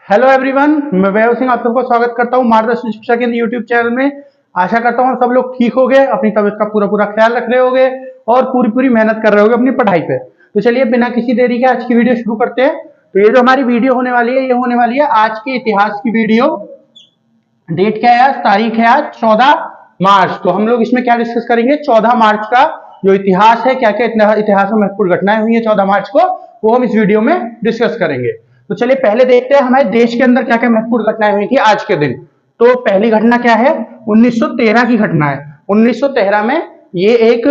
Hello everyone, मैं वैभव सिंह आप सबको स्वागत करता हूं मार्गदर्शन शिक्षा केंद्र यूट्यूब चैनल में। आशा करता हूं सब लोग ठीक हो गए, अपनी तबीयत का पूरा पूरा ख्याल रख रहे होगे और पूरी पूरी मेहनत कर रहे होगे अपनी पढ़ाई पे। तो चलिए बिना किसी देरी के आज की वीडियो शुरू करते हैं। तो ये जो हमारी वीडियो होने वाली है, ये होने वाली है आज के इतिहास की वीडियो। डेट क्या है आज? तारीख है आज 14 मार्च। तो हम लोग इसमें क्या डिस्कस करेंगे? 14 मार्च का जो इतिहास है, क्या क्या इतिहास में महत्वपूर्ण घटनाएं हुई है 14 मार्च को, वो हम इस वीडियो में डिस्कस करेंगे। तो चलिए पहले देखते हैं हमारे देश के अंदर क्या क्या महत्वपूर्ण घटनाएं हुई थी आज के दिन। तो पहली घटना क्या है? 1913 की घटना है। 1913 में ये एक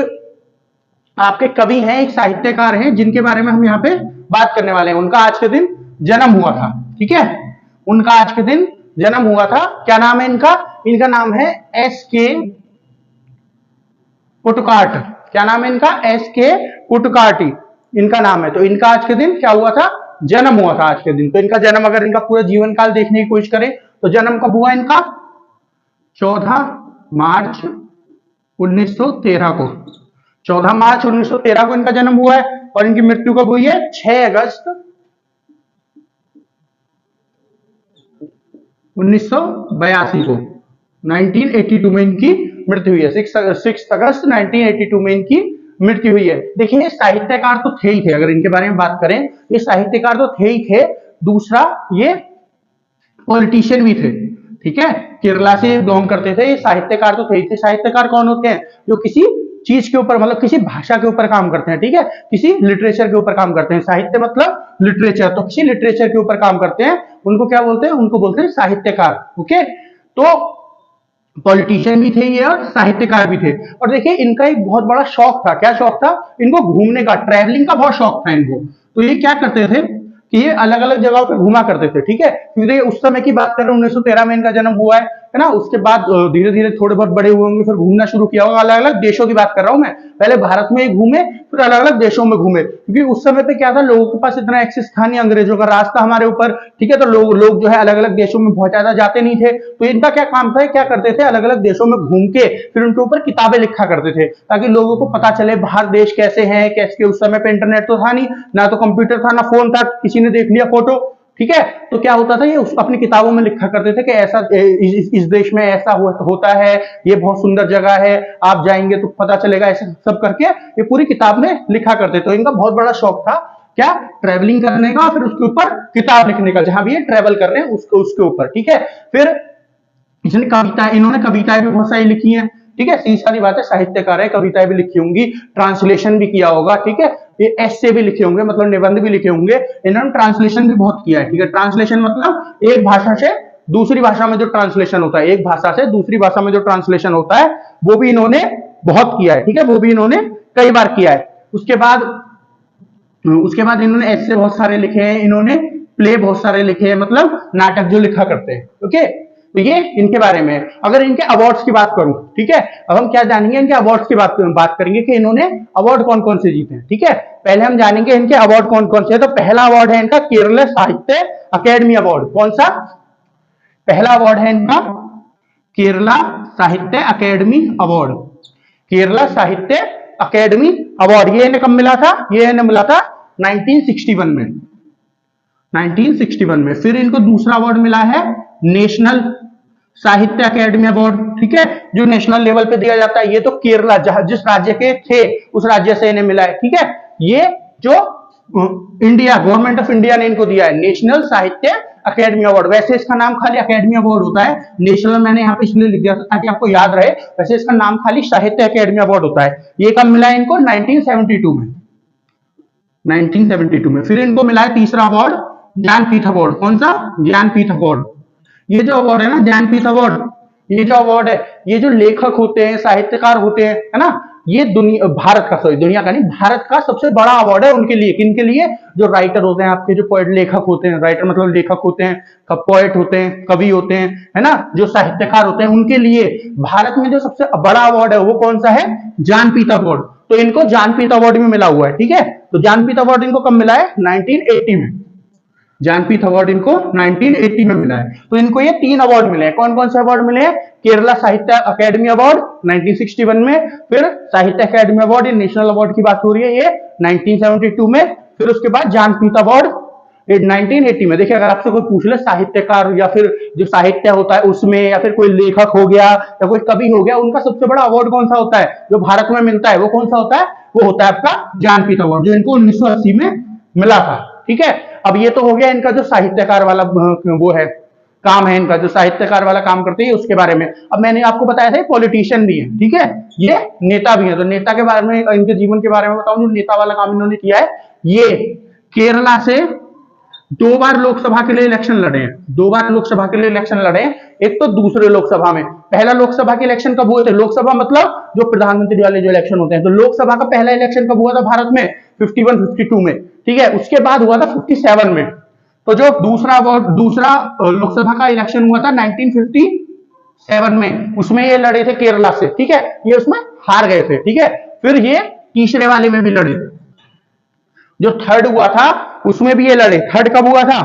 आपके कवि हैं, एक साहित्यकार हैं, जिनके बारे में हम यहाँ पे बात करने वाले हैं। उनका आज के दिन जन्म हुआ था। ठीक है, उनका आज के दिन जन्म हुआ था। क्या नाम है इनका? इनका नाम है एस.के. पुटकार्ट। क्या नाम है इनका? एस.के. पुटकार्टी इनका नाम है। तो इनका आज के दिन क्या हुआ था? जन्म हुआ था आज के दिन। तो इनका जन्म, अगर इनका पूरा जीवन काल देखने की कोशिश करें तो जन्म कब हुआ इनका? 14 मार्च 1913 को। 14 मार्च 1913 को इनका जन्म हुआ है। और इनकी मृत्यु कब हुई है? 6 अगस्त 1982 को, 1982 में इनकी मृत्यु हुई है। 6 अगस्त 1982 में इनकी मृत्यु हुई है। देखिए साहित्यकार तो थे ही थे, अगर इनके बारे में बात करें, ये साहित्यकार तो थे ही थे। दूसरा ये पॉलिटिशियन भी थे। ठीक है, केरला से बिलोंग करते थे। ये साहित्यकार तो थे ही थे। साहित्यकार कौन होते हैं? जो किसी चीज के ऊपर, मतलब किसी भाषा के ऊपर काम करते हैं। ठीक है, किसी लिटरेचर के ऊपर काम करते हैं। साहित्य मतलब लिटरेचर, तो किसी लिटरेचर के ऊपर काम करते हैं, उनको क्या बोलते हैं? उनको बोलते हैं साहित्यकार। ओके, तो पॉलिटिशियन भी थे ये और साहित्यकार भी थे। और देखिए इनका एक बहुत बड़ा शौक था। क्या शौक था? इनको घूमने का, ट्रैवलिंग का बहुत शौक था इनको। तो ये क्या करते थे कि ये अलग अलग जगहों पे घूमा करते थे। ठीक है, क्योंकि उस समय की बात कर रहे हैं, 1913 में इनका जन्म हुआ है ना। उसके बाद धीरे धीरे थोड़े बहुत बड़े हुए होंगे, फिर घूमना शुरू किया होगा। अलग अलग देशों की बात कर रहा हूं मैं। पहले भारत में घूमे, फिर अलग अलग देशों में घूमे, क्योंकि उस समय पे क्या था, लोगों के पास इतना एक्सेस था नहीं, अंग्रेजों का राज था हमारे ऊपर। ठीक है, तो लोग जो है अलग अलग देशों में बहुत ज्यादा जाते नहीं थे। तो इनका क्या काम था? क्या करते थे? अलग अलग देशों में घूम के फिर उनके ऊपर किताबें लिखा करते थे, ताकि लोगों को पता चले बाहर देश कैसे हैं, कैसे। उस समय पे इंटरनेट तो था नहीं, ना तो कंप्यूटर था, ना फोन था, किसी ने देख लिया फोटो। ठीक है, तो क्या होता था, ये अपनी किताबों में लिखा करते थे कि ऐसा इस देश में ऐसा होता है, ये बहुत सुंदर जगह है, आप जाएंगे तो पता चलेगा, ऐसे सब करके ये पूरी किताब में लिखा करते। तो इनका बहुत बड़ा शौक था क्या? ट्रेवलिंग करने का, फिर उसके ऊपर किताब लिखने का, जहां भी ये ट्रेवल कर रहे हैं उसके ऊपर। ठीक है, फिर इन्होंने कविताएं भी बहुत सारी लिखी हैं। ठीक है, सीधी सारी बात है, साहित्यकार है, कविताएं भी लिखी होंगी, ट्रांसलेशन भी किया होगा। ठीक है, ये ऐसे भी लिखे होंगे, मतलब निबंध भी लिखे होंगे। इन्होंने ट्रांसलेशन भी बहुत किया है। ठीक है, ट्रांसलेशन मतलब एक भाषा से दूसरी भाषा में जो ट्रांसलेशन होता है, एक भाषा से दूसरी भाषा में जो ट्रांसलेशन होता है, वो भी इन्होंने बहुत किया है। ठीक है, वो भी इन्होंने कई बार किया है। उसके बाद इन्होंने ऐसे बहुत सारे लिखे हैं, इन्होंने प्ले बहुत सारे लिखे हैं, मतलब नाटक जो लिखा करते हैं। ओके, तो ये इनके बारे में। अगर इनके अवार्ड्स की बात करूं, ठीक है, अब हम क्या जानेंगे? इनके अवार्ड्स की बात करेंगे कि इन्होंने अवार्ड कौन कौन से जीते हैं। ठीक है, पहले हम जानेंगे इनके अवार्ड कौन कौन से हैं। तो पहला अवार्ड है इनका केरला साहित्य अकेडमी अवार्ड। कौन सा? पहला अवार्ड है इनका केरला साहित्य अकेडमी अवार्ड। केरला साहित्य अकेडमी अवार्ड ये इन्हें कब मिला था? ये इन्हें मिला था 1961 में। 1961 में। फिर इनको दूसरा अवार्ड मिला है नेशनल साहित्य अकेडमी अवार्ड। ठीक है, जो नेशनल लेवल पे दिया जाता है। ये तो केरला, जिस राज्य के थे उस राज्य से इन्हें मिला है। ठीक है, ये जो इंडिया, गवर्नमेंट ऑफ इंडिया ने इनको दिया है नेशनल साहित्य अकेडमी अवार्ड। वैसे इसका नाम खाली अकेडमी अवार्ड होता है, नेशनल मैंने यहाँ पे इसलिए लिख दिया ताकि आपको याद रहे। वैसे इसका नाम खाली साहित्य अकेडमी अवार्ड होता है। ये कब मिला है इनको? 1972 में। 1972 में। फिर इनको मिला है तीसरा अवार्ड ज्ञानपीठ अवार्ड। कौन सा? ज्ञानपीठ अवार्ड। ये जो अवार्ड है ना, ज्ञानपीठ अवार्ड, ये जो अवार्ड है, ये जो लेखक होते हैं, साहित्यकार होते हैं, है ना, ये भारत का, सॉरी दुनिया का नहीं, भारत का सबसे बड़ा अवार्ड है उनके लिए। किनके लिए? जो राइटर होते हैं आपके, जो पोएट, लेखक होते हैं। राइटर मतलब लेखक होते हैं, पोएट होते हैं, कवि होते हैं, है ना, जो साहित्यकार होते हैं, उनके लिए भारत में जो सबसे बड़ा अवार्ड है वो कौन सा है? ज्ञानपीठ अवार्ड। तो इनको ज्ञानपीठ अवार्ड भी मिला हुआ है। ठीक है, तो ज्ञानपीठ अवार्ड इनको कब मिला है? 1980 में। ज्ञानपीठ अवार्ड इनको 1980 में मिला है। तो इनको ये 3 अवार्ड मिले हैं। कौन कौन से अवार्ड मिले हैं? केरला साहित्य अकेडमी अवार्ड 1961 में, फिर साहित्य अकेडमी अवार्ड, नेशनल अवार्ड की बात हो रही है, ये 1972 में, फिर उसके बाद ज्ञानपीठ अवार्ड 1980 में देखिए, अगर आपसे कोई पूछ ले साहित्यकार या फिर जो साहित्य होता है उसमें, या फिर कोई लेखक हो गया या कोई कवि हो गया, उनका सबसे बड़ा अवार्ड कौन सा होता है जो भारत में मिलता है, वो कौन सा होता है? वो होता है आपका ज्ञानपीठ अवार्ड, जो इनको 1980 में मिला था। ठीक है, अब ये तो हो गया इनका जो साहित्यकार वाला वो है, काम है इनका, जो साहित्यकार वाला काम करते हैं उसके बारे में। अब मैंने आपको बताया था पॉलिटिशियन भी है, ठीक है, ये नेता भी है। तो नेता के बारे में, इनके जीवन के बारे में बताऊं, जो नेता वाला काम इन्होंने किया है, ये केरला से 2 बार लोकसभा के लिए इलेक्शन लड़े हैं, 2 बार लोकसभा के लिए इलेक्शन लड़े हैं। एक तो दूसरे लोकसभा में, पहला लोकसभा के इलेक्शन कब हुए थे? लोकसभा मतलब जो प्रधानमंत्री वाले जो इलेक्शन होते हैं, तो लोकसभा का पहला इलेक्शन कब हुआ था भारत में? 51-52 में, ठीक है। उसके बाद हुआ था 57 में। तो जो दूसरा लोकसभा का इलेक्शन हुआ था 1957 में, उसमें ये लड़े थे केरला से, ठीक है, ये उसमें हार गए थे, ठीक है। फिर ये तीसरे वाले में भी लड़े थे, जो थर्ड हुआ था उसमें भी ये लड़े। थर्ड कब हुआ था?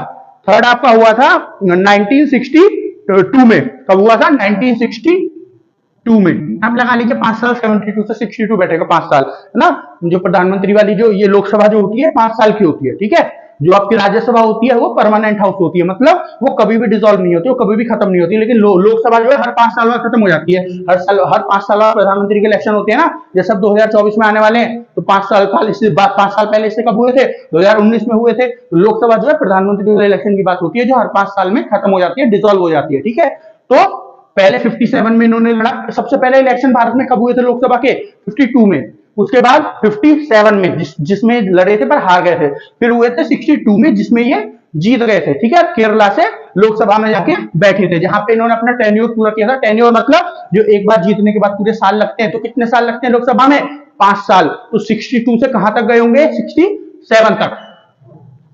थर्ड आपका हुआ था 1962 में। कब हुआ था? 1962 में। आप लगा लीजिए 5 साल, 72 से 62 बैठेगा 5 साल, है ना। जो प्रधानमंत्री वाली जो ये लोकसभा जो होती है 5 साल की होती है, ठीक है। जो आपकी राज्यसभा होती है वो परमानेंट हाउस होती है, मतलब वो कभी भी डिसॉल्व नहीं होती, वो कभी भी खत्म नहीं होती। लेकिन लोकसभा जो है हर 5 साल बाद खत्म हो जाती है। हर 5 साल बाद प्रधानमंत्री के इलेक्शन होते हैं ना, जैसे अब 2024 में आने वाले हैं, तो 5 साल पहले इससे कब हुए थे? 2019 में हुए थे। लोकसभा जो है प्रधानमंत्री के इलेक्शन की बात होती है, जो हर 5 साल में खत्म हो जाती है, डिसॉल्व हो जाती है, ठीक है। तो पहले 57 में इन्होंने लड़ा। सबसे पहले इलेक्शन भारत में कब हुए थे लोकसभा के? 52 में। उसके बाद 57 में जिसमें लड़े थे पर हार गए थे। फिर हुए थे 62 में, जिसमें ये जीत गए थे, ठीक है। केरला से लोकसभा में जाके बैठे थे, जहां पे इन्होंने अपना टेन्योर पूरा किया था। टेन्योर मतलब जो एक बार जीतने के बाद पूरे साल लगते हैं, तो कितने साल लगते हैं लोकसभा में? 5 साल। तो 62 से कहां तक गए होंगे? 67 तक।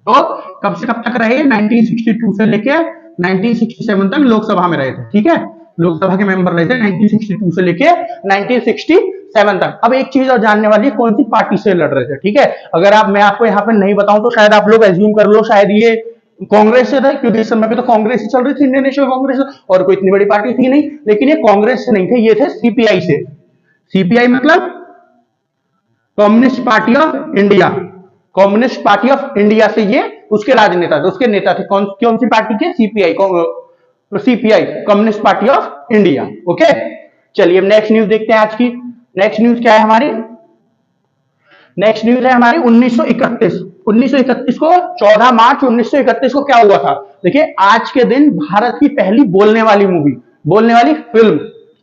तो कब से कब तक रहे? 1962 से लेके 1967 तक लोकसभा में रहे थे, ठीक है। लोकसभा के मेंबर रहे थे 1962 से लेके 1967 तक। अब एक चीज और जानने वाली है, कौन सी पार्टी से लड़ रहे थे, ठीक है। अगर मैं आपको यहाँ पे नहीं बताऊं तो शायद आप लोग एज्यूम कर लो शायद ये कांग्रेस से था, क्योंकि इस समय पे तो कांग्रेस ही चल रही थी, इंडियन नेशनल कांग्रेस, और कोई इतनी बड़ी पार्टी थी नहीं। लेकिन ये कांग्रेस से नहीं थे, ये थे सीपीआई से। सीपीआई मतलब communist party of India. Communist party of India से ये उसके राजनेता थे, उसके नेता थे। कौन सी पार्टी के? CPI, CPI communist party of India. Okay, चलिए नेक्स्ट न्यूज देखते हैं आज की। नेक्स्ट न्यूज क्या है हमारी? नेक्स्ट न्यूज है हमारी 1931। 1931 को 14 मार्च 1931 को क्या हुआ था? देखिए, आज के दिन भारत की पहली बोलने वाली मूवी, बोलने वाली फिल्म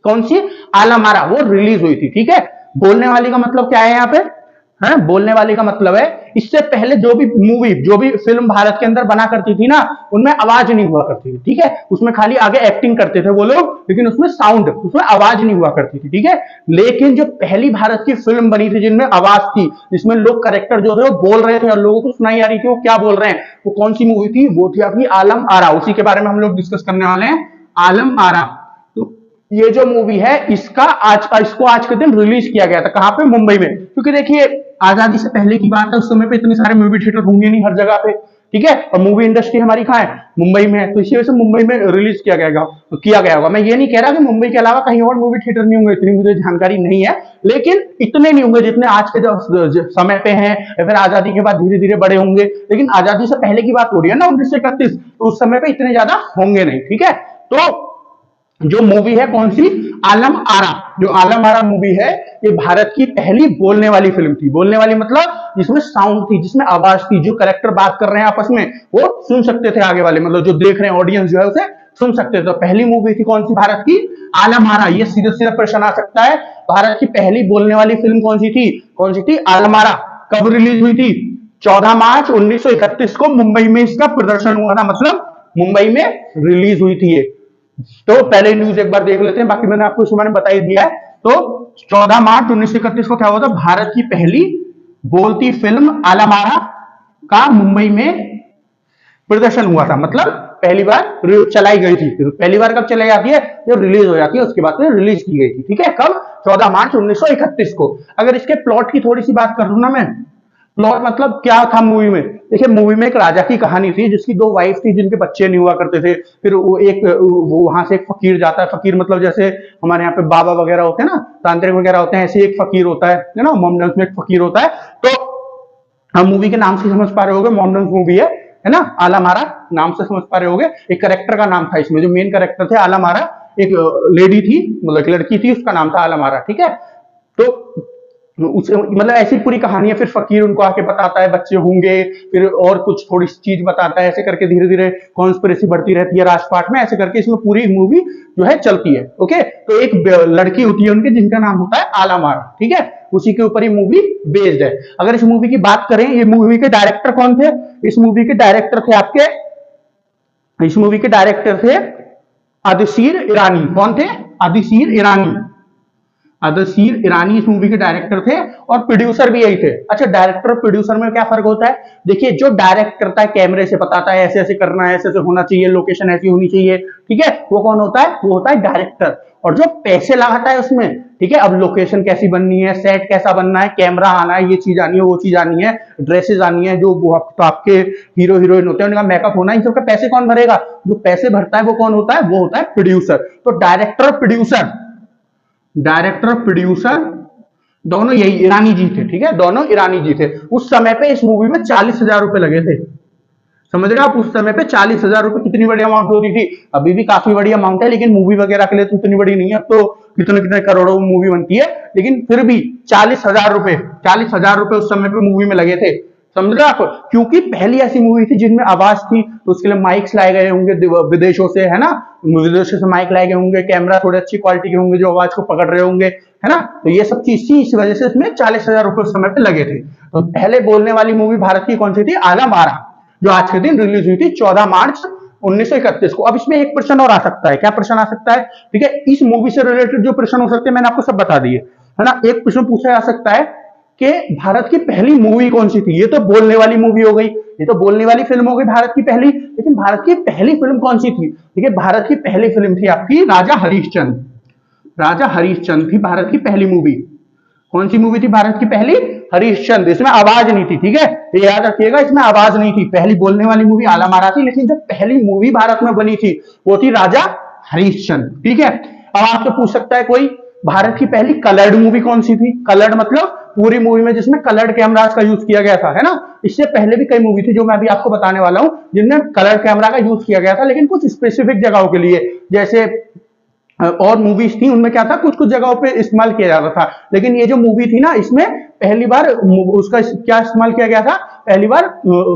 कौन सी? आलम आरा, वो रिलीज हुई थी, ठीक है। बोलने वाली का मतलब क्या है यहाँ पे? है बोलने वाली का मतलब है, इससे पहले जो भी मूवी, जो भी फिल्म भारत के अंदर बना करती थी ना, उनमें आवाज नहीं हुआ करती थी, ठीक है। उसमें खाली आगे एक्टिंग करते थे वो लोग, लेकिन उसमें साउंड, उसमें आवाज नहीं हुआ करती थी, ठीक है। लेकिन जो पहली भारत की फिल्म बनी थी जिनमें आवाज थी, जिसमें लोग कैरेक्टर जो थे वो बोल रहे थे और लोगों को सुनाई आ रही थी वो क्या बोल रहे हैं, वो कौन सी मूवी थी? वो थी आपकी आलम आरा। उसी के बारे में हम लोग डिस्कस करने वाले हैं, आलम आरा। ये जो मूवी है इसको आज के दिन रिलीज किया गया था। कहां पे? मुंबई में। क्योंकि देखिए, आजादी से पहले की बात है, उस समय पे इतने सारे मूवी थिएटर होंगे नहीं हर जगह पे, ठीक है। और मूवी इंडस्ट्री हमारी कहां है? मुंबई में है। तो इसी वजह से मुंबई में रिलीज किया गया होगा। मैं ये नहीं कह रहा कि मुंबई के अलावा कहीं और मूवी थिएटर नहीं होंगे, इतनी मुझे जानकारी नहीं है, लेकिन इतने नहीं होंगे जितने आज के जो समय पे हैं, या फिर आजादी के बाद धीरे धीरे बड़े होंगे। लेकिन आजादी से पहले की बात हो रही है ना, 1931, तो उस समय पे इतने ज्यादा होंगे नहीं, ठीक है। तो जो मूवी है कौन सी? आलम आरा। जो आलम आरा मूवी है, ये भारत की पहली बोलने वाली फिल्म थी। बोलने वाली मतलब जिसमें साउंड थी, जिसमें आवाज थी, जो कैरेक्टर बात कर रहे हैं आपस में वो सुन सकते थे आगे वाले, मतलब जो देख रहे हैं ऑडियंस जो है उसे सुन सकते थे। तो पहली मूवी थी कौन सी भारत की? आलम आरा। ये सीधे सीधे प्रश्न आ सकता है, भारत की पहली बोलने वाली फिल्म कौन सी थी? कौन सी थी? आलम आरा। कब रिलीज हुई थी? 14 मार्च 1931 को मुंबई में इसका प्रदर्शन हुआ था, मतलब मुंबई में रिलीज हुई थी ये। तो पहले न्यूज एक बार देख लेते हैं, बाकी मैंने आपको इसके बारे में बता ही दिया है। तो 14 मार्च 1931 को क्या हुआ था? भारत की पहली बोलती फिल्म आलम आरा का मुंबई में प्रदर्शन हुआ था, मतलब पहली बार चलाई गई थी। पहली बार कब चलाई जाती है? जब रिलीज हो जाती है, उसके बाद रिलीज की गई थी, ठीक है। कब? 14 मार्च 1931 को। अगर इसके प्लॉट की थोड़ी सी बात कर लूं ना मैं, प्लॉट मतलब क्या था मूवी में? देखिए, मूवी में एक राजा की कहानी थी जिसकी 2 वाइफ थी, जिनके बच्चे नहीं हुआ करते थे। फिर वो वहां से एक फकीर जाता है। फकीर मतलब जैसे हमारे यहाँ पे बाबा वगैरह होते हैं ना, तांत्रिक वगैरह होते हैं, ऐसे एक फकीर होता है ना, मोमडन्स में एक फकीर होता है। तो हम मूवी के नाम से समझ पा रहे होंगे, मोमडन्स मूवी है। है ना, आला मारा नाम से समझ पा रहे होगे, एक करेक्टर का नाम था इसमें, जो मेन करेक्टर थे आला मारा, एक लेडी थी, मतलब एक लड़की थी, उसका नाम था आला मारा, ठीक है। तो उस मतलब ऐसी पूरी कहानी है। फिर फकीर उनको आके बताता है बच्चे होंगे, फिर और कुछ थोड़ी सी चीज बताता है, ऐसे करके धीरे धीरे कॉन्स्पिरेसी बढ़ती रहती है राजपाट में, ऐसे करके इसमें पूरी मूवी जो है चलती है। ओके, तो एक लड़की होती है उनके जिनका नाम होता है आला मारा, ठीक है, उसी के ऊपर ये मूवी बेस्ड है। अगर इस मूवी की बात करें, ये मूवी के डायरेक्टर कौन थे? इस मूवी के डायरेक्टर थे आपके, इस मूवी के डायरेक्टर थे अदसीर ईरानी। कौन थे? अदसीर ईरानी। अदसीर ईरानी इस मूवी के डायरेक्टर थे और प्रोड्यूसर भी यही थे। अच्छा, डायरेक्टर और प्रोड्यूसर में क्या फर्क होता है? देखिए, जो डायरेक्ट करता है कैमरे से बताता है ऐसे ऐसे करना है, ऐसे ऐसे होना चाहिए, लोकेशन ऐसी होनी चाहिए, ठीक है, वो कौन होता है? वो होता है डायरेक्टर। और जो पैसे लगाता है उसमें, ठीक है, अब लोकेशन कैसी बननी है, सेट कैसा बनना है, कैमरा आना है, ये चीज आनी है, वो चीज आनी है, ड्रेसेस आनी है, जो तो आपके हीरो हीरोइन होते हैं उनका मेकअप होना है, इन सबका पैसे कौन भरेगा? जो पैसे भरता है वो कौन होता है? वो होता है प्रोड्यूसर। तो डायरेक्टर और प्रोड्यूसर, डायरेक्टर और प्रोड्यूसर दोनों यही ईरानी जी थे, ठीक है, दोनों ईरानी जी थे। उस समय पे इस मूवी में 40,000 रुपए लगे थे। समझ रहे हो आप? उस समय पे 40,000 रुपए कितनी बड़ी अमाउंट होती थी। अभी भी काफी बड़ी अमाउंट है, लेकिन मूवी वगैरह के लिए तो इतनी बड़ी नहीं है। अब तो कितने कितने करोड़ों मूवी बनती है, लेकिन फिर भी 40,000 रुपए, 40,000 रुपए उस समय पे मूवी में लगे थे। समझ रहे आप? क्योंकि पहली ऐसी मूवी थी जिनमें आवाज थी, तो उसके लिए माइक्स लाए गए होंगे विदेशों से, है ना, विदेशों से माइक लाए गए होंगे, कैमरा थोड़े अच्छी क्वालिटी के होंगे जो आवाज को पकड़ रहे होंगे, है ना। तो ये सब चीज थी, इस वजह से इसमें 40,000 रुपए उस समय पे लगे थे। तो पहले बोलने वाली मूवी भारत की कौन सी थी? आला मारा, जो आज के दिन रिलीज हुई थी 14 मार्च 1931 को। अब इसमें एक प्रश्न और आ सकता है। क्या प्रश्न आ सकता है? ठीक है, इस मूवी से रिलेटेड जो प्रश्न हो सकते हैं मैंने आपको सब बता दिए, है ना। एक प्रश्न पूछा जा सकता है कि भारत की पहली मूवी कौन सी थी? ये तो बोलने वाली मूवी हो गई, ये तो बोलने वाली फिल्म हो गई भारत की पहली, लेकिन भारत की पहली फिल्म कौन सी थी? ठीक है, भारत की पहली फिल्म थी आपकी राजा हरिश्चंद्र। राजा हरिश्चंद्र थी भारत की पहली मूवी। कौन सी मूवी थी भारत की पहली? हरिश्चंद्र। इसमें आवाज नहीं थी, ठीक है, ये याद रखिएगा, इसमें आवाज नहीं थी। पहली बोलने वाली मूवी आला मारा थी, लेकिन जो पहली मूवी भारत में बनी थी वो थी राजा हरिश्चंद्र, ठीक है। अब आपसे पूछ सकता है कोई, भारत की पहली कलर्ड मूवी कौन सी थी? कलर्ड मतलब पूरी मूवी में जिसमें कलर्ड कैमरास का यूज किया गया था, है ना। इससे पहले भी कई मूवी थी जो मैं अभी आपको बताने वाला हूं जिनमें कलर कैमरा का यूज किया गया था, लेकिन कुछ स्पेसिफिक जगहों के लिए। जैसे और मूवीज थी उनमें क्या था, कुछ कुछ जगहों पे इस्तेमाल किया जाता था, लेकिन ये जो मूवी थी ना इसमें पहली बार उसका क्या इस्तेमाल किया गया था? पहली बार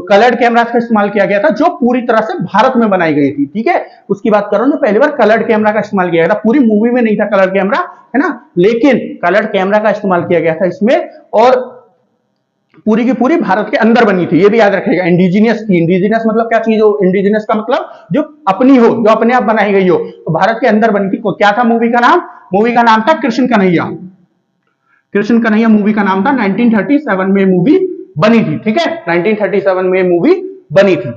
कलर्ड कैमरा का इस्तेमाल किया गया था, जो पूरी तरह से भारत में बनाई गई थी, ठीक है। उसकी बात कर रहा हूं, जो पहली बार कलर्ड कैमरा का इस्तेमाल किया गया था। पूरी मूवी में नहीं था कलर्ड कैमरा, है ना, लेकिन कलर्ड कैमरा का इस्तेमाल किया गया था इसमें, और पूरी की पूरी भारत के अंदर बनी थी। ये भी याद रखिएगा, इंडिजिनियस थी। इंडिजिनियस मतलब क्या चीज हो? इंडिजिनियस का मतलब जो अपनी हो, जो अपने आप बनाई गई हो। तो भारत के अंदर बनी थी। क्या था मूवी का नाम? मूवी का नाम था कृष्ण कन्हैया। कृष्ण कन्हैया मूवी का नाम था। 1937 में मूवी बनी थी, ठीक है, 1937 में मूवी बनी थी।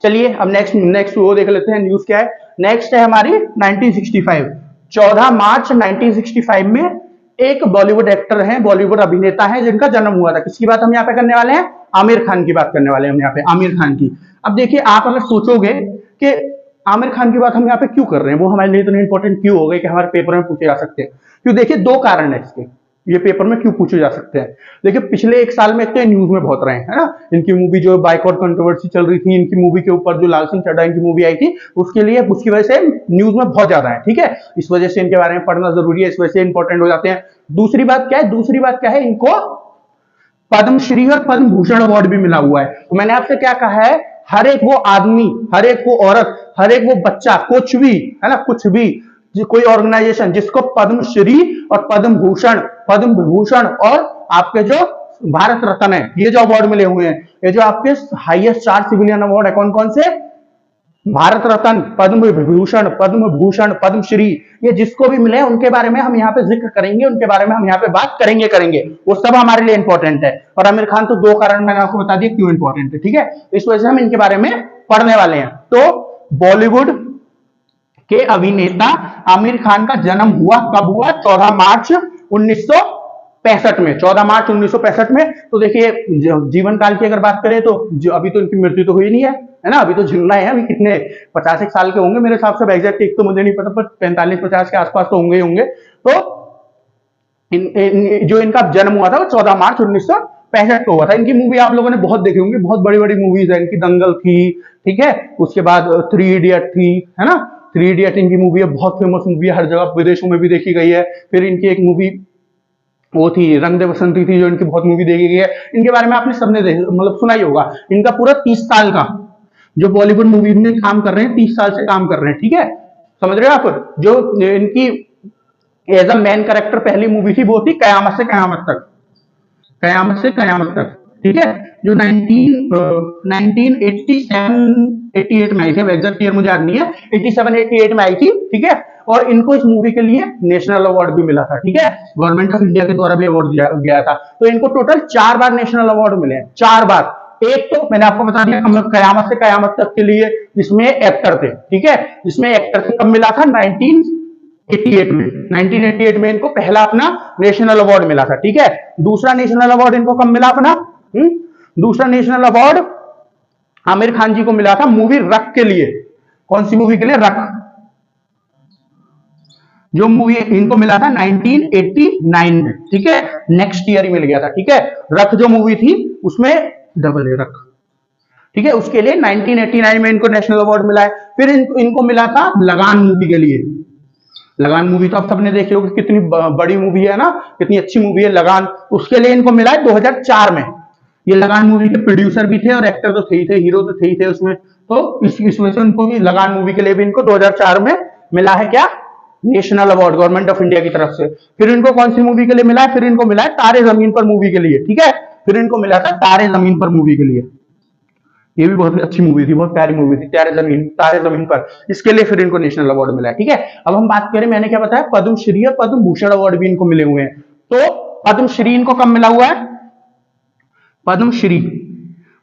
चलिए अब नेक्स्ट नेक्स्ट वो देख लेते हैं, न्यूज क्या है। नेक्स्ट है हमारी 1965। 14 मार्च 1965 में एक बॉलीवुड एक्टर हैं, बॉलीवुड अभिनेता हैं जिनका जन्म हुआ था। किसकी बात हम यहाँ पे करने वाले हैं? आमिर खान की बात करने वाले हैं हम यहाँ पे, आमिर खान की। अब देखिए, आप अगर सोचोगे कि आमिर खान की बात हम यहाँ पे क्यों कर रहे हैं, वो हमारे लिए इतने इंपॉर्टेंट क्यों हो गए कि हमारे पेपर में पूछे जा सकते हैं, क्यों? देखिए, दो कारण है इसके, ये पेपर में क्यों पूछे जा सकते हैं। देखिए, पिछले एक साल में तो न्यूज में बहुत रहे हैं, है ना। इनकी मूवी जो बाइकआउट कंट्रोवर्सी चल रही थी, इनकी मूवी के ऊपर जो लाल सिंह चड्ढा इनकी मूवी आई थी, उसके लिए उसकी वजह से न्यूज में बहुत ज्यादा है, ठीक है। इस वजह से इनके बारे में पढ़ना जरूरी है, इस वजह से इंपॉर्टेंट हो जाते हैं। दूसरी बात क्या है? दूसरी बात क्या है, इनको पद्मश्री और पद्म भूषण अवार्ड भी मिला हुआ है। तो मैंने आपसे क्या कहा है, हर एक वो आदमी, हर एक वो औरत, हर एक वो बच्चा, कुछ भी, है ना, कुछ भी कोई ऑर्गेनाइजेशन जिसको पद्मश्री और पद्म भूषण और आपके जो भारत रत्न है, ये जो अवार्ड मिले हुए हैं, ये जो आपके हाईएस्ट 4 सिविलियन अवार्ड है, कौन कौन से? भारत रत्न, पद्म भूषण, पद्मश्री, ये जिसको भी मिले उनके बारे में हम यहाँ पे जिक्र करेंगे, उनके बारे में हम यहाँ पे बात करेंगे। वो सब हमारे लिए इंपॉर्टेंट है। और आमिर खान तो दो कारण मैंने आपको बता दिया क्यों इंपॉर्टेंट है, ठीक है। इस वजह से हम इनके बारे में पढ़ने वाले हैं। तो बॉलीवुड के अभिनेता आमिर खान का जन्म हुआ कब हुआ? 14 मार्च 1965 में। 14 मार्च 1965 में। तो देखिए, जीवन काल की अगर बात करें तो अभी तो इनकी मृत्यु तो हुई नहीं है ना, अभी तो जिंदा है। अभी कितने 50 साल के होंगे मेरे हिसाब से, एग्जैक्ट एक तो मुझे नहीं पता, पर 45-50 के आसपास तो होंगे ही होंगे। तो जो इनका जन्म हुआ था वो 14 मार्च 65 को हुआ था। इनकी मूवी आप लोगों ने बहुत देखी होंगी, बहुत बड़ी बड़ी मूवीज है इनकी। दंगल थी, ठीक है, उसके बाद 3 इडियट थी, है ना। 3 इडियट इनकी मूवी है, बहुत फेमस मूवी है, हर जगह विदेशों में भी देखी गई है। फिर इनकी एक मूवी वो थी रंग दे बसंती थी, जो इनकी बहुत मूवी देखी गई है। इनके बारे में आपने सबने मतलब सुना ही होगा। इनका पूरा 30 साल का जो बॉलीवुड मूवी में काम कर रहे हैं, 30 साल से काम कर रहे हैं, ठीक है, समझ रहे हो आप। जो इनकी एज अ मैन कैरेक्टर पहली मूवी थी वो थी कयामत से कयामत तक, कयामत से कयामत तक, ठीक है, जो 1987-88 में आई थी। एग्जैक्ट ईयर मुझे याद नहीं है, 87-88 में आई थी, ठीक है। और इनको इस मूवी के लिए नेशनल अवार्ड भी मिला था, ठीक है, गवर्नमेंट ऑफ इंडिया के द्वारा भी अवार्ड दिया गया था। तो इनको टोटल 4 बार नेशनल अवार्ड मिले हैं, 4 बार। एक तो मैंने आपको बता दिया हम लोग कयामत से कयामत तक के लिए, जिसमें एक्टर थे, ठीक है, जिसमें एक्टर थे, कब मिला था 1988 में। 1988 में इनको पहला अपना नेशनल अवार्ड मिला था, ठीक है। दूसरा नेशनल अवार्ड इनको कब मिला अपना? दूसरा नेशनल अवार्ड आमिर खान जी को मिला था मूवी रख के लिए। कौन सी मूवी के लिए? रख। जो मूवी इनको मिला था 1989 में, ठीक है, नेक्स्ट ईयर ही मिल गया था, ठीक है। रख जो मूवी थी उसमें डबल ए रख, ठीक है, उसके लिए 1989 में इनको नेशनल अवार्ड मिला है। फिर इनको मिला था लगान मूवी के लिए। लगान मूवी तो आप सबने देखी होगी, कितनी बड़ी मूवी है ना, कितनी अच्छी मूवी है लगान। उसके लिए इनको मिला है 2004 में। ये लगान मूवी के प्रोड्यूसर भी थे और एक्टर तो थे ही थे, हीरो तो थे ही थे उसमें। तो इस वजह से उनको भी लगान मूवी के लिए भी इनको 2004 में मिला है क्या? National award government of India की तरफ से। फिर इनको कौन सी मूवी के लिए मिला है? फिर इनको मिला है तारे जमीन पर मूवी के लिए, ठीक है। फिर इनको मिला था तारे जमीन पर मूवी के लिए। ये भी बहुत अच्छी मूवी थी, बहुत प्यारी मूवी थी, तारे जमीन पर। इसके लिए फिर इनको नेशनल अवार्ड मिला है, ठीक है। अब हम बात करें, मैंने क्या बताया, पद्मश्री और पद्म भूषण अवार्ड भी इनको मिले हुए हैं। तो पद्मश्री इनको कब मिला हुआ है? पद्मश्री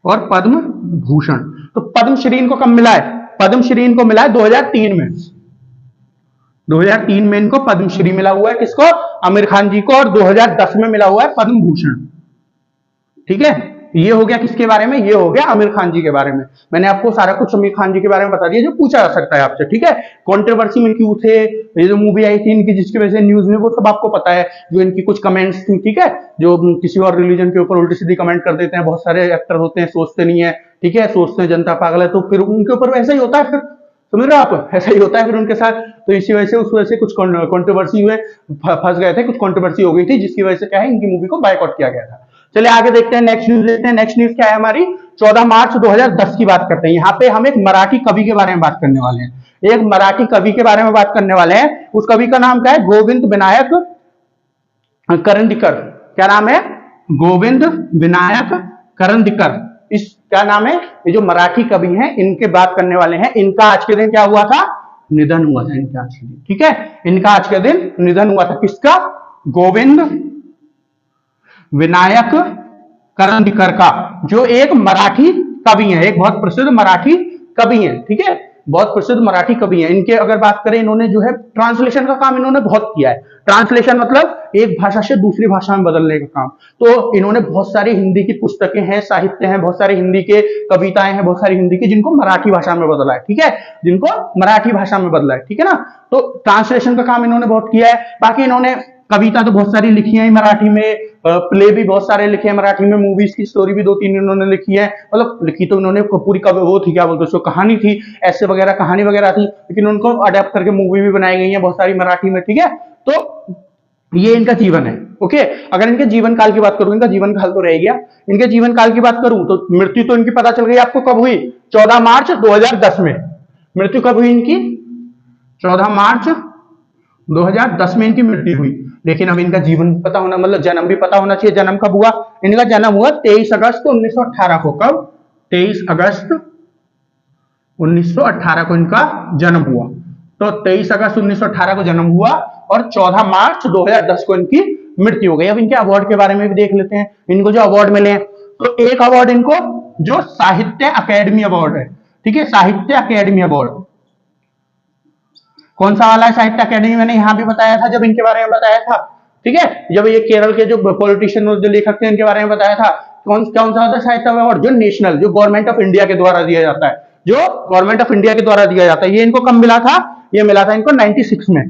और पद्म भूषण। तो पद्मश्री इनको कब मिला है? पद्मश्री इनको मिला है 2003 में। 2003 में इनको पद्मश्री मिला हुआ है, किसको? आमिर खान जी को। और 2010 में मिला हुआ है पद्म भूषण, ठीक है। ये हो गया किसके बारे में? ये हो गया आमिर खान जी के बारे में। मैंने आपको सारा कुछ आमिर खान जी के बारे में बता दिया जो पूछा जा सकता है आपसे, ठीक है। कंट्रोवर्सी में क्यों थे, ये जो मूवी आई थी इनकी जिसकी वजह से न्यूज में, वो सब आपको पता है। जो इनकी कुछ कमेंट्स थी, ठीक है, जो किसी और रिलीजन के ऊपर उल्टी सीधी कमेंट कर देते हैं, बहुत सारे एक्टर होते हैं, सोचते नहीं है, ठीक है, सोचते हैं जनता पागल है, तो फिर उनके ऊपर ऐसा ही होता है, फिर समझ रहे हो आप, ऐसा ही होता है फिर उनके साथ। तो इसी वजह से उस वजह से कुछ कंट्रोवर्सी हुए, फंस गए थे, कुछ कंट्रोवर्सी हो गई थी, जिसकी वजह से क्या है, इनकी मूवी को बायकॉट किया गया था। चलिए आगे देखते हैं, नेक्स्ट न्यूज देखते हैं। नेक्स्ट न्यूज क्या है हमारी? 14 मार्च 2010 की बात करते हैं। यहाँ पे हम एक मराठी कवि के बारे में बात करने वाले हैं। एक मराठी कवि के बारे में बात करने वाले हैं। उस कवि का नाम क्या है? गोविंद विनायक करंदीकर। क्या नाम है? गोविंद विनायक करंदीकर। इस क्या नाम है? ये जो मराठी कवि हैं इनके बात करने वाले हैं। इनका आज के दिन क्या हुआ था? निधन हुआ था इनका आज के दिन, ठीक है। इनका आज के दिन निधन हुआ था, किसका? गोविंद विनायक करंदीकर का, जो एक मराठी कवि है, एक बहुत प्रसिद्ध मराठी कवि है, ठीक है, बहुत प्रसिद्ध मराठी कवि है। इनके अगर बात करें, इन्होंने जो है ट्रांसलेशन का काम इन्होंने बहुत किया है। ट्रांसलेशन मतलब एक भाषा से दूसरी भाषा में बदलने का काम। तो इन्होंने बहुत सारी हिंदी की पुस्तकें हैं, साहित्य हैं, बहुत सारी हिंदी के कविताएं हैं, बहुत सारी हिंदी की, जिनको मराठी भाषा में बदला है, ठीक है, जिनको मराठी भाषा में बदला है, ठीक है ना। तो ट्रांसलेशन का काम इन्होंने बहुत किया है। बाकी इन्होंने कविता तो बहुत सारी लिखी है मराठी में, प्ले भी बहुत सारे लिखे हैं मराठी में, मूवीज की स्टोरी भी 2-3 इन्होंने लिखी है। मतलब लिखी तो इन्होंने पूरी वो थी, क्या बोलते हैं उसको, कहानी थी, ऐसे वगैरह कहानी वगैरह थी, लेकिन उनको अडेप्ट करके मूवी भी बनाई गई है बहुत सारी मराठी में, ठीक है। तो ये इनका जीवन है, ओके। अगर इनके जीवन काल की बात करूं, इनका जीवन काल तो रह गया, इनके जीवन काल की बात करूं तो मृत्यु तो इनकी पता चल गई आपको कब हुई? 14 मार्च 2010 में। मृत्यु कब हुई इनकी? 14 मार्च 2010 में इनकी मृत्यु हुई। लेकिन अब इनका जीवन पता होना, मतलब जन्म भी पता होना चाहिए। जन्म कब हुआ? इनका जन्म हुआ 23 अगस्त 1918 को। कब? 23 अगस्त 1918 को इनका जन्म हुआ। तो 23 अगस्त 1918 को जन्म हुआ और 14 मार्च 2010 को इनकी मृत्यु हो गई। अब इनके अवार्ड के बारे में भी देख लेते हैं, इनको जो अवार्ड मिले हैं। तो एक अवार्ड इनको जो साहित्य अकेडमी अवार्ड है, ठीक है, साहित्य अकेडमी अवार्ड। कौन सा वाला है साहित्य अकेडमी? मैंने यहां भी बताया था जब इनके बारे में बताया था, ठीक है, जब ये केरल के जो पॉलिटिशियन और जो लेखक थे इनके बारे में बताया था। कौन सा होता है साहित्य अवार्ड? जो नेशनल, जो गवर्नमेंट ऑफ इंडिया के द्वारा दिया जाता है, जो गवर्नमेंट ऑफ इंडिया के द्वारा दिया जाता है। ये इनको कब मिला था? ये मिला था इनको 96 में।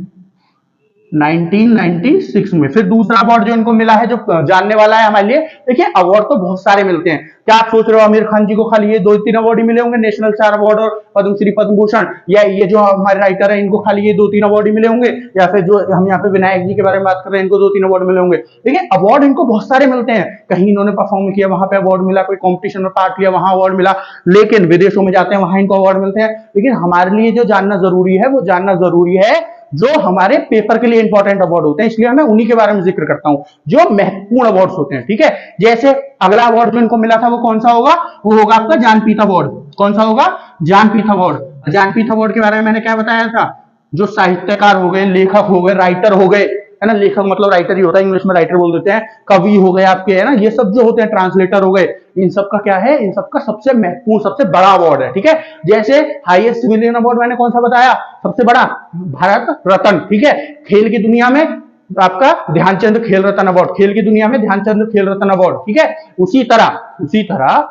1996 में। फिर दूसरा अवार्ड जो इनको मिला है, जो जानने वाला है हमारे लिए, देखिए अवार्ड तो बहुत सारे मिलते हैं। क्या आप सोच रहे हो आमिर खान जी को खाली ये 2-3 अवार्ड ही मिले होंगे, नेशनल स्टार अवार्ड और पद्मश्री पद्म भूषण, या ये जो हमारे राइटर है इनको खाली ये 2-3 अवार्ड ही मिले होंगे, या फिर जो हम यहाँ पे विनायक जी के बारे में बात कर रहे हैं इनको 2-3 अवार्ड मिले होंगे? देखिए अवार्ड इनको बहुत सारे मिलते हैं। कहीं इन्होंने परफॉर्म किया वहां पे अवार्ड मिला, कोई कॉम्पिटिशन में पार्ट लिया वहां अवार्ड मिला, लेकिन विदेशों में जाते हैं वहां इनको अवार्ड मिलते हैं। लेकिन हमारे लिए जो जानना जरूरी है वो जानना जरूरी है जो हमारे पेपर के लिए इंपॉर्टेंट अवार्ड होते हैं, इसलिए मैं उन्हीं के बारे में जिक्र करता हूं जो महत्वपूर्ण अवार्ड्स होते हैं। ठीक है, जैसे अगला अवार्ड जो इनको मिला था वो कौन सा होगा? वो होगा आपका ज्ञानपीठ अवार्ड। कौन सा होगा? ज्ञानपीठ अवार्ड। ज्ञानपीठ अवार्ड के बारे में मैंने क्या बताया था? जो साहित्यकार हो गए, लेखक हो गए, राइटर हो गए, है ना, लेखक मतलब राइटर ही होता है, इंग्लिश में राइटर बोल देते हैं, कवि हो गए आपके, है ना, ये सब जो होते हैं, ट्रांसलेटर हो गए, इन सब का क्या है? इन सब का सबसे महत्वपूर्ण, सबसे बड़ा अवार्ड है। ठीक है, जैसे हाईएस्ट सिविलियन अवार्ड मैंने कौन सा बताया? सबसे बड़ा भारत रत्न। ठीक है, खेल की दुनिया में आपका ध्यानचंद खेल रत्न अवार्ड, खेल की दुनिया में ध्यानचंद खेल रत्न अवार्ड। ठीक है, उसी तरह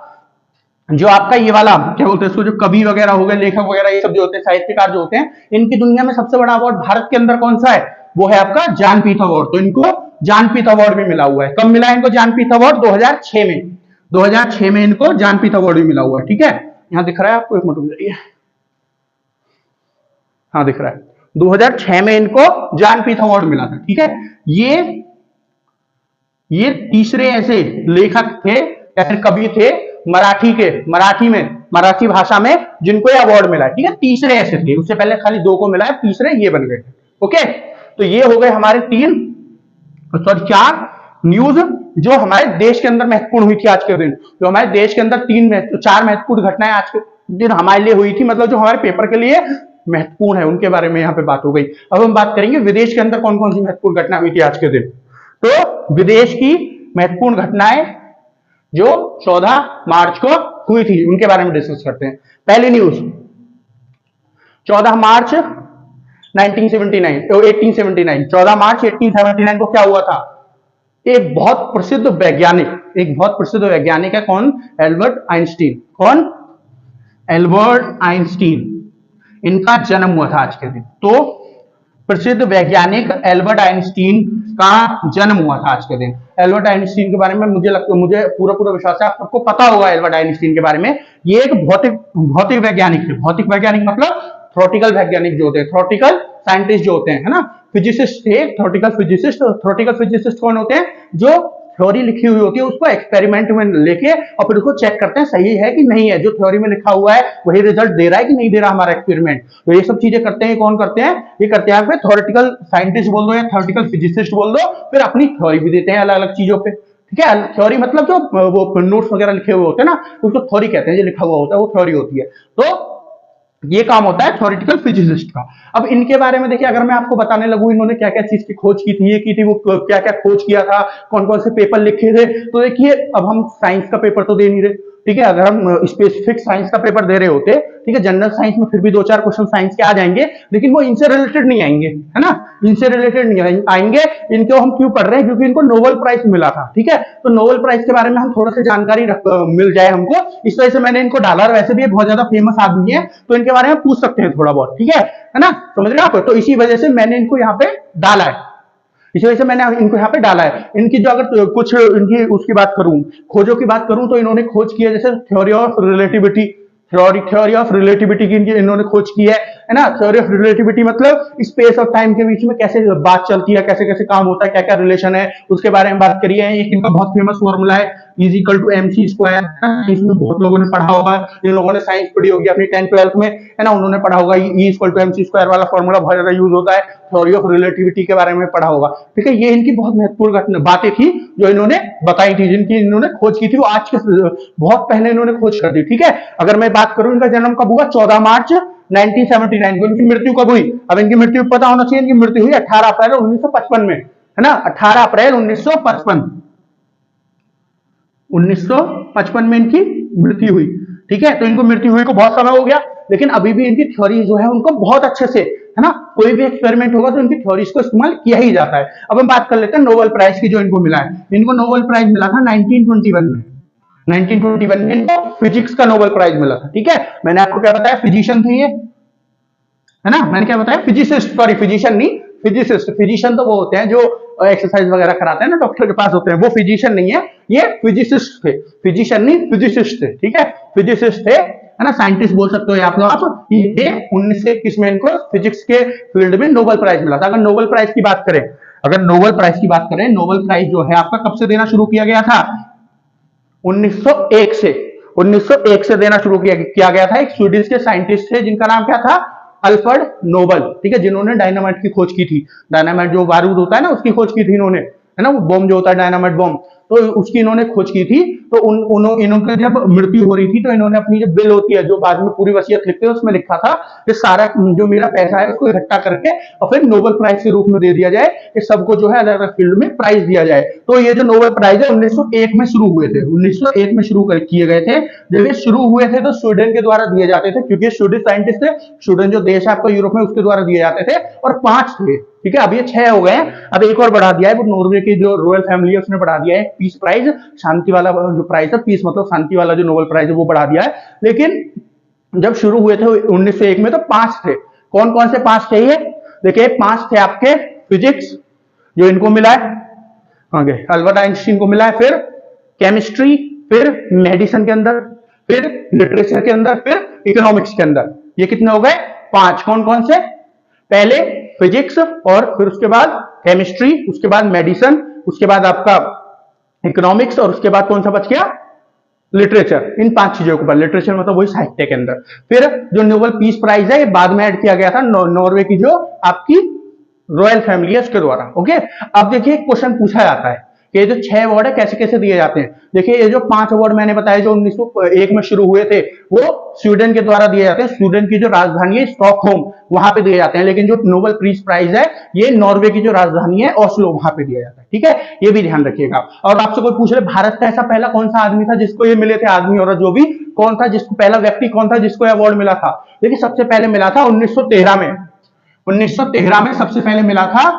जो आपका ये वाला क्या बोलते हैं इसको, जो कवि वगैरह हो गए, लेखक वगैरह, ये सब जो होते हैं, साहित्यकार जो होते हैं, इनकी दुनिया में सबसे बड़ा अवार्ड भारत के अंदर कौन सा है? वो है आपका ज्ञानपीठ अवार्ड। तो इनको ज्ञानपीठ अवार्ड भी मिला हुआ है। कब मिला है इनको ज्ञानपीठ अवार्ड? 2006 में। 2006 में इनको ज्ञानपीठ अवार्ड भी मिला हुआ है। ठीक है, यहां दिख रहा है आपको? एक मिनट, हाँ दिख रहा है। 2006 में इनको ज्ञानपीठ अवार्ड मिला था। ठीक है, ये तीसरे ऐसे लेखक थे या फिर कवि थे मराठी भाषा में जिनको ये अवार्ड मिला है। ठीक है, तीसरे ऐसे थे, उससे पहले खाली 2 को मिला है, तीसरे ये बन गए। ओके, तो ये हो गए हमारे 4 न्यूज जो हमारे देश के अंदर महत्वपूर्ण हुई थी आज के दिन। जो हमारे देश के अंदर 4 महत्वपूर्ण घटनाएं आज के दिन हमारे लिए हुई थी, मतलब जो हमारे पेपर के लिए महत्वपूर्ण है, उनके बारे में यहाँ पे बात हो गई। अब हम बात करेंगे विदेश के अंदर कौन कौन सी महत्वपूर्ण घटना हुई थी आज के दिन। तो विदेश की महत्वपूर्ण घटनाएं जो 14 मार्च को हुई थी उनके बारे में डिस्कस करते हैं। पहली न्यूज, 14 मार्च 1879 14 मार्च 1879 को क्या हुआ था? एक बहुत प्रसिद्ध वैज्ञानिक है, कौन? Albert Einstein. कौन? एल्बर्ट आइंस्टीन, इनका जन्म हुआ था आज के दिन। तो प्रसिद्ध वैज्ञानिक एल्बर्ट आइंस्टीन का जन्म हुआ था आज के दिन। एल्बर्ट आइंस्टीन के बारे में मुझे पूरा विश्वास है आप सबको पता होगा एल्बर्ट आइंस्टीन के बारे में। ये एक भौतिक वैज्ञानिक थे। भौतिक वैज्ञानिक मतलब थ्योरेटिकल वैज्ञानिक जो होते हैं, थ्योरेटिकल साइंटिस्ट जो होते हैं, है ना, फिजिसिस्ट थे, थ्योरेटिकल फिजिसिस्ट कौन होते हैं? जो थ्योरी लिखी हुई होती है उसको एक्सपेरिमेंट में लेके और फिर उसको चेक करते हैं सही है कि नहीं है, जो थ्योरी में लिखा हुआ है वही रिजल्ट दे रहा है कि नहीं दे रहा हमारा एक्सपेरिमेंट। तो ये सब चीजें करते हैं, कौन करते हैं? ये करते हैं थ्योरेटिकल साइंटिस्ट बोल दो या थ्योरेटिकल फिजिसिस्ट बोल दो, फिर अपनी थ्योरी भी देते हैं अलग अलग चीजों पे। ठीक है, थ्योरी मतलब जो वो नोट्स वगैरह लिखे हुए होते हैं ना, उसको थ्योरी कहते हैं, जो लिखा हुआ होता है वो थ्योरी होती है। तो ये काम होता है थ्योरेटिकल फिजिसिस्ट का। अब इनके बारे में देखिए, अगर मैं आपको बताने लगूं इन्होंने क्या क्या चीज की खोज की थी, ये की थी, वो क्या क्या खोज किया था, कौन कौन से पेपर लिखे थे, तो देखिए अब हम साइंस का पेपर तो दे नहीं रहे। ठीक है, अगर हम स्पेसिफिक साइंस का पेपर दे रहे होते, ठीक है, जनरल साइंस में फिर भी 2-4 क्वेश्चन साइंस के आ जाएंगे, लेकिन वो इनसे रिलेटेड नहीं आएंगे, है ना, इनसे रिलेटेड नहीं आएंगे। इनको हम क्यों पढ़ रहे हैं? क्योंकि इनको नोबेल प्राइज मिला था। ठीक है, तो नोबेल प्राइज के बारे में हम थोड़ा सा जानकारी मिल जाए हमको, इस वजह से मैंने इनको डाला। वैसे भी ये बहुत ज्यादा फेमस आदमी है, तो इनके बारे में पूछ सकते हैं थोड़ा बहुत। ठीक है ना, समझ रहे हैं आप? तो इसी वजह से मैंने इनको यहाँ पे डाला है, इसी वजह से मैंने इनको यहाँ पे डाला है। इनकी जो अगर कुछ इनकी उसकी बात करूं, खोजों की बात करूं, तो इन्होंने खोज की है जैसे थ्योरी ऑफ रिलेटिविटी की इन्होंने खोज की है ना। थ्योरी ऑफ रिलेटिविटी मतलब स्पेस और टाइम के बीच में कैसे बात चलती है, कैसे कैसे काम होता है, क्या क्या रिलेशन है, उसके बारे में बात करी है। एक इनका बहुत फेमस फॉर्मूला है E=mc²। इसमें बहुत लोगों ने पढ़ा होगा, जिन लोगों ने साइंस पढ़ी होगी अपनी 10th-12th में, है ना, उन्होंने पढ़ा होगा। E=mc² वाला फॉर्मूला बहुत ज्यादा यूज होता है। थ्योरी ऑफ रिलेटिविटी के बारे में पढ़ा होगा। ठीक है, ये इनकी बहुत महत्वपूर्ण बातें थी जो इन्होंने बताई थी, जिनकी इन्होंने खोज की थी। वो आज के बहुत पहले इन्होंने खोज कर दी। ठीक है, अगर मैं बात करूं इनका जन्म कब हुआ, 14 मार्च 1979 को। इनकी मृत्यु कब हुई? अब इनकी मृत्यु पता होना चाहिए। इनकी मृत्यु हुई 18 अप्रैल 1955 में, है ना, 18 अप्रैल 1955 में इनकी मृत्यु हुई। ठीक है, तो इनको मृत्यु हुई को बहुत समय हो गया, लेकिन अभी भी इनकी थ्योरी जो है उनको बहुत अच्छे से, है ना, कोई भी एक्सपेरिमेंट होगा तो इनकी थ्योरीज को इस्तेमाल किया ही जाता है। अब हम बात कर लेते हैं नोबेल प्राइज की जो इनको मिला है। इनको नोबेल प्राइज मिला था 1921 में। 1921 में इनको फिजिक्स का नोबेल प्राइज मिला था। ठीक है, मैंने आपको क्या बताया, फिजिशियन थे ये, है ना, मैंने क्या बताया, फिजिसिस्ट, सॉरी फिजिशियन नहीं, फिजिसिस्ट, फिजिशियन तो वो होते हैं जो एक्सरसाइज वगैरह कराते हैं ना, डॉक्टर के पास होते हैं, वो फिजिशियन नहीं है, ये फिजिसिस्ट थे, फिजिशियन नहीं फिजिसिस्ट थे, ठीक है, फिजिसिस्ट थे, है ना, साइंटिस्ट बोल सकते हो आप लोग। ये 1921 में इनको फिजिक्स के फील्ड में नोबेल प्राइज मिला था। अगर नोबेल प्राइज की बात करें, अगर नोबेल प्राइज की बात करें, नोबेल प्राइज जो है आपका कब से देना शुरू किया गया था? 1901 से, 1901 से देना शुरू किया गया था। एक स्वीडिश के साइंटिस्ट थे जिनका नाम क्या था? अल्फ्रेड नोबेल, ठीक है, जिन्होंने डायनामाइट की खोज की थी। डायनामाइट जो बारूद होता है ना, उसकी खोज की थी इन्होंने, है ना, वो बॉम्ब जो होता है डायनामाइट बॉम्ब, तो उसकी इन्होंने खोज की थी। तो इनकी जब मृत्यु हो रही थी तो इन्होंने अपनी जो बिल होती है, जो बाद में पूरी वसीयत लिखते हैं, उसमें लिखा था कि सारा जो मेरा पैसा है उसको इकट्ठा करके और फिर नोबेल प्राइज के रूप में दे दिया जाए, कि सबको जो है अलग अलग फील्ड में प्राइज दिया जाए। तो ये जो नोबेल प्राइज है 1901 में शुरू हुए थे, 1901 में शुरू किए गए थे। जब ये शुरू हुए थे तो स्वीडन के द्वारा दिए जाते थे, क्योंकि स्वीडिश साइंटिस्ट थे, स्वीडन जो देश है आपको यूरोप में, उसके द्वारा दिए जाते थे, और 5 थे, ठीक है। अब ये 6 हो गए हैं, अब एक और बढ़ा दिया है, वो नॉर्वे की जो रॉयल फैमिली है उसने बढ़ा दिया है, पीस प्राइज, शांति वाला जो प्राइज है, पीस मतलब शांति वाला जो नोबेल प्राइज है वो बढ़ा दिया है। लेकिन जब शुरू हुए थे 1901 में तो 5 थे। कौन कौन से 5 थे? ये देखिए 5 थे आपके फिजिक्स, जो इनको मिला है, आगे अल्बर्ट आइंस्टीन को मिला है, फिर केमिस्ट्री, फिर मेडिसिन के अंदर, फिर लिटरेचर के अंदर, फिर इकोनॉमिक्स के अंदर। ये कितने हो गए? 5। कौन कौन से? पहले फिजिक्स, और फिर उसके बाद केमिस्ट्री, उसके बाद मेडिसिन, उसके बाद आपका इकोनॉमिक्स, और उसके बाद कौन सा बच गया? लिटरेचर। इन 5 चीजों के ऊपर, लिटरेचर मतलब वही साहित्य के अंदर। फिर जो नोबेल पीस प्राइज है ये बाद में ऐड किया गया था नॉर्वे की जो आपकी रॉयल फैमिली है उसके द्वारा। ओके, अब देखिए क्वेश्चन पूछा जाता है कि ये जो 6 अवार्ड है कैसे कैसे दिए जाते हैं। देखिए ये जो 5 अवार्ड मैंने बताया जो 1901 में शुरू हुए थे, वो स्वीडन के द्वारा दिए जाते हैं। स्वीडन की जो राजधानी है स्टॉकहोम, वहां पे दिए जाते हैं। लेकिन जो नोबेल पीस प्राइज है ये नॉर्वे की जो राजधानी है ओस्लो, वहां पे दिया जाता है, ठीक है, ये भी ध्यान रखिएगा। और आपसे कोई पूछ रहे भारत का ऐसा पहला कौन सा आदमी था जिसको ये मिले थे, आदमी और जो भी, कौन था जिसको, पहला व्यक्ति कौन था जिसको अवार्ड मिला था? देखिए सबसे पहले मिला था 1913 में, 1913 में सबसे पहले मिला था,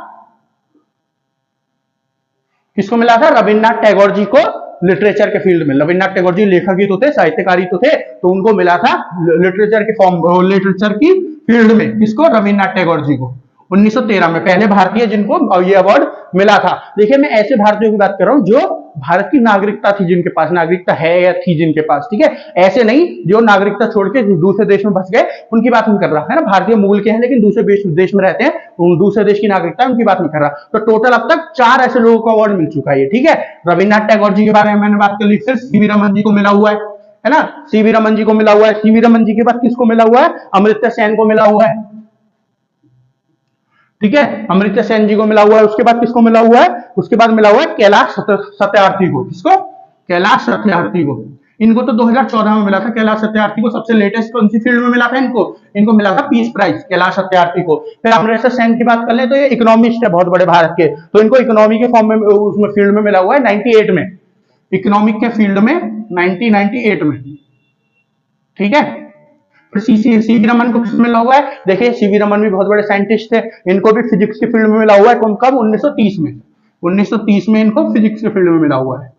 किसको मिला था? रविन्द्रनाथ टैगोर जी को, लिटरेचर के फील्ड में। रविन्द्रनाथ टैगोर जी लेखक ही तो थे, साहित्यकारी तो थे, तो उनको मिला था लिटरेचर के फॉर्म, लिटरेचर की फील्ड में। किसको? रविन्द्रनाथ टैगोर जी को। 1913 में पहले भारतीय जिनको ये अवार्ड मिला था। देखिए मैं ऐसे भारतीयों की बात कर रहा हूं जो भारत की नागरिकता थी, जिनके पास नागरिकता है या थी जिनके पास, ठीक है, ऐसे नहीं जो नागरिकता छोड़ के दूसरे देश में बस गए, उनकी बात नहीं कर रहा है ना। भारतीय मूल के हैं लेकिन दूसरे देश में रहते हैं, दूसरे देश की नागरिकता, उनकी बात नहीं कर रहा। तो टोटल अब तक 4 ऐसे लोगों को अवार्ड मिल चुका है, ठीक है। रविन्द्रनाथ टैगोर जी के बारे में मैंने बात कर ली, फिर सीवी रमन जी को मिला हुआ है ना, सीवी रमन जी को मिला हुआ है। सीवी रमन जी के बाद किसको मिला हुआ है? अमर्त्य सेन को मिला हुआ है, ठीक है, अमर्त्य सेन जी को मिला हुआ है। उसके बाद किसको मिला हुआ है? उसके बाद मिला हुआ है कैलाश सत्यार्थी को। किसको? कैलाश सत्यार्थी को। इनको तो 2014 में मिला था, कैलाश सत्यार्थी को। सबसे लेटेस्ट कौन सी फील्ड में मिला था इनको? इनको मिला था पीस प्राइज, कैलाश सत्यार्थी को। फिर अमर्त्य सेन की बात कर ले तो ये इकोनॉमिस्ट है, बहुत बड़े भारत के, तो इनको इकोनॉमी के फॉर्म में, उसमें फील्ड में मिला हुआ है 98 में, इकोनॉमिक के फील्ड में 1998 में, ठीक है। फिर सीवी रमन को किसमें मिला हुआ है? देखिए सीवी रमन भी बहुत बड़े साइंटिस्ट थे, इनको भी फिजिक्स के फील्ड में मिला हुआ है। कब? 1930 में, 1930 में इनको फिजिक्स के फील्ड में मिला हुआ है,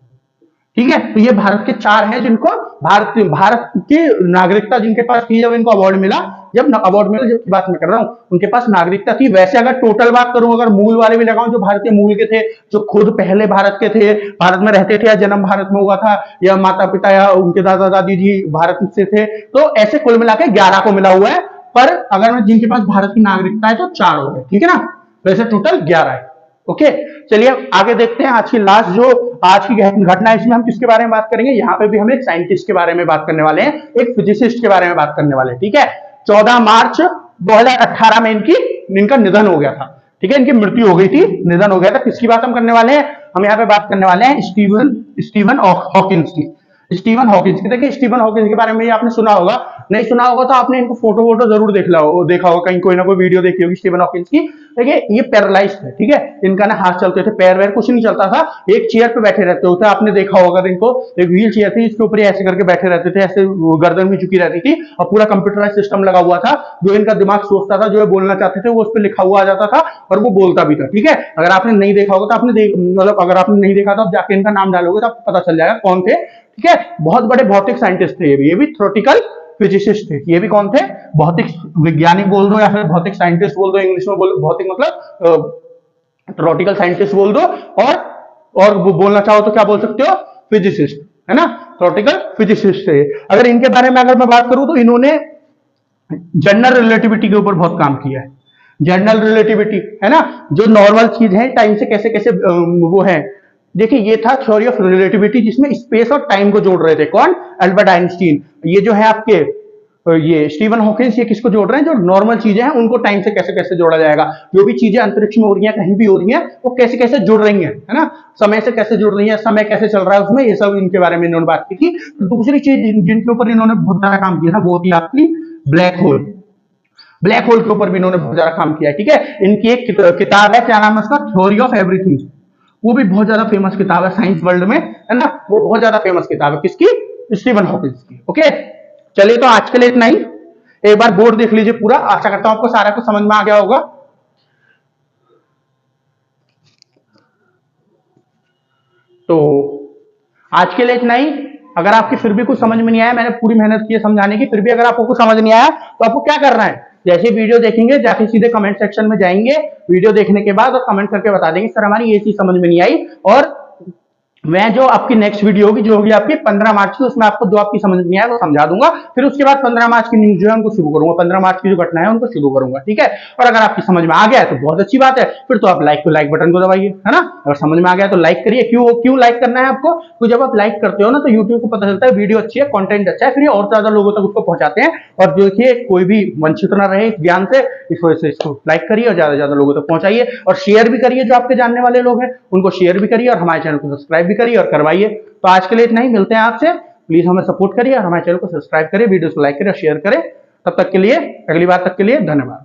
ठीक है। तो ये भारत के 4 हैं जिनको भारत की नागरिकता जिनके पास थी जब इनको अवार्ड मिला, जब अवार्ड मिला जब बात मैं कर रहा हूं, उनके पास नागरिकता थी। वैसे अगर टोटल बात करूं, अगर मूल वाले भी लगाऊं, जो भारतीय मूल के थे, जो खुद पहले भारत के थे, भारत में रहते थे, या जन्म भारत में हुआ था, या माता पिता या उनके दादा दादी जी भारत से थे, तो ऐसे कुल मिला के 11 को मिला हुआ है। पर अगर मैं जिनके पास भारत की नागरिकता है तो 4 हो गए, ठीक है ना। वैसे टोटल 11 है। ओके, चलिए आगे देखते हैं। आज की लास्ट जो आज की घटना है, इसमें हम किसके बारे में बात करेंगे? यहाँ पे भी हम एक साइंटिस्ट के बारे में बात करने वाले हैं, एक फिजिसिस्ट के बारे में बात करने वाले हैं, ठीक है। 14 मार्च 2018 में इनका निधन हो गया था, ठीक है, इनकी मृत्यु हो गई थी, निधन हो गया था। किसकी बात हम करने वाले हैं? हम यहाँ पे बात करने वाले हैं स्टीवन हॉकिंस की। स्टीवन हॉकिंस की। देखिए स्टीवन हॉकिंस के बारे में आपने सुना होगा, नहीं सुना होगा तो आपने इनको फोटो जरूर देखा होगा, कहीं कोई ना कोई वीडियो देखी होगी स्टीवन हॉकिंस की। देखिए ये पैरालाइज है, ठीक है, इनका ना हाथ चलते थे, पैर वैर कुछ नहीं चलता था, एक चेयर पे बैठे रहते होते। आपने देखा होगा इनको, एक व्हील चेयर थी, इसके ऊपर ऐसे करके बैठे रहते थे, ऐसे गर्दन भी झुकी रहती थी, और पूरा कंप्यूटराइज सिस्टम लगा हुआ था। जो इनका दिमाग सोचता था, जो बोलना चाहते थे, वो उस पर लिखा हुआ आ जाता था और वो बोलता भी था, ठीक है। अगर आपने नहीं देखा होगा तो आपने मतलब अगर आपने नहीं देखा तो आप जाके इनका नाम डालोगे तो आपको पता चल जाएगा कौन थे, ठीक है। बहुत बड़े भौतिक साइंटिस्ट थे ये भी थ्योरेटिकल फिजिसिस्ट थे। ये भी कौन थे? भौतिक वैज्ञानिक बोल दो या फिर भौतिक साइंटिस्ट बोल दो, इंग्लिश में बोल, भौतिक मतलब थ्योरेटिकल साइंटिस्ट बोल दो, और बोलना चाहो तो क्या बोल सकते हो? फिजिसिस्ट, है ना, थ्योरेटिकल फिजिसिस्ट थे। अगर इनके बारे में अगर मैं बात करूं तो इन्होंने जनरल रिलेटिविटी के ऊपर बहुत काम किया है। जनरल रिलेटिविटी है ना, जो नॉर्मल चीज है टाइम से कैसे कैसे वो है। देखिए ये था थ्योरी ऑफ रिलेटिविटी, जिसमें स्पेस और टाइम को जोड़ रहे थे। कौन? Albert Einstein. ये जो है आपके ये स्टीवन हॉकिंस, ये किसको जोड़ रहे हैं? जो नॉर्मल चीजें हैं उनको टाइम से कैसे कैसे जोड़ा जाएगा। जो भी चीजें अंतरिक्ष में हो रही हैं, कहीं भी हो रही हैं, वो कैसे कैसे जुड़ रही हैं, है ना, समय से कैसे जुड़ रही है, समय कैसे चल रहा है उसमें, ये सब इनके बारे में इन्होंने बात की थी। दूसरी चीज जिनके ऊपर इन्होंने बहुत ज्यादा काम किया था वो थी आपकी ब्लैक होल। ब्लैक होल के ऊपर भी इन्होंने बहुत ज्यादा काम किया है। ठीक है, इनकी एक किताब है, क्या नाम है उसका? Theory of everything. वो भी बहुत ज्यादा फेमस किताब है साइंस वर्ल्ड में, है ना, वो बहुत ज्यादा फेमस किताब है। किसकी? स्टीवन हॉकिंस की। ओके, चलिए तो आज के लिए इतना ही। एक बार बोर्ड देख लीजिए पूरा, आशा करता हूं आपको सारा कुछ समझ में आ गया होगा। तो आज के लिए इतना ही। अगर आपकी फिर भी कुछ समझ में नहीं आया, मैंने पूरी मेहनत की है समझाने की, फिर भी अगर आपको कुछ समझ नहीं आया तो आपको क्या करना है? जैसे वीडियो देखेंगे जाके सीधे कमेंट सेक्शन में जाएंगे, वीडियो देखने के बाद, और कमेंट करके बता देंगे सर हमारी ये चीज समझ में नहीं आई, और मैं जो आपकी नेक्स्ट वीडियो होगी, जो होगी आपकी 15 मार्च की, उसमें आपको जो आपकी समझ में आया वो समझा दूंगा। फिर उसके बाद 15 मार्च की न्यूज जो है उनको शुरू करूंगा, 15 मार्च की जो घटना है उनको शुरू करूंगा। ठीक है, और अगर आपकी समझ में आ गया तो बहुत अच्छी बात है, फिर तो आप लाइक बटन को दबाइए, है ना। अगर समझ में आ गया तो लाइक करिए। क्यों लाइक करना है आपको? तो जब आप लाइक करते हो ना, तो यूट्यूब को पता चलता है वीडियो अच्छी है, कंटेंट अच्छा है, फिर और ज्यादा लोगों तक उसको पहुंचाते हैं। और देखिए कोई भी वंचित ना रहे इस ज्ञान से, इस वजह से इसको लाइक करिए और ज्यादा से ज्यादा लोगों तक पहुंचाइए, और शेयर भी करिए। जो आपके जानने वाले लोग हैं उनको शेयर भी करिए, और हमारे चैनल को सब्सक्राइब भी करिए और करवाइए। तो आज के लिए इतना ही, मिलते हैं आपसे। प्लीज हमें सपोर्ट करिए और हमारे चैनल को सब्सक्राइब करें, वीडियो को लाइक करें और शेयर करें। तब तक के लिए, अगली बार तक के लिए धन्यवाद।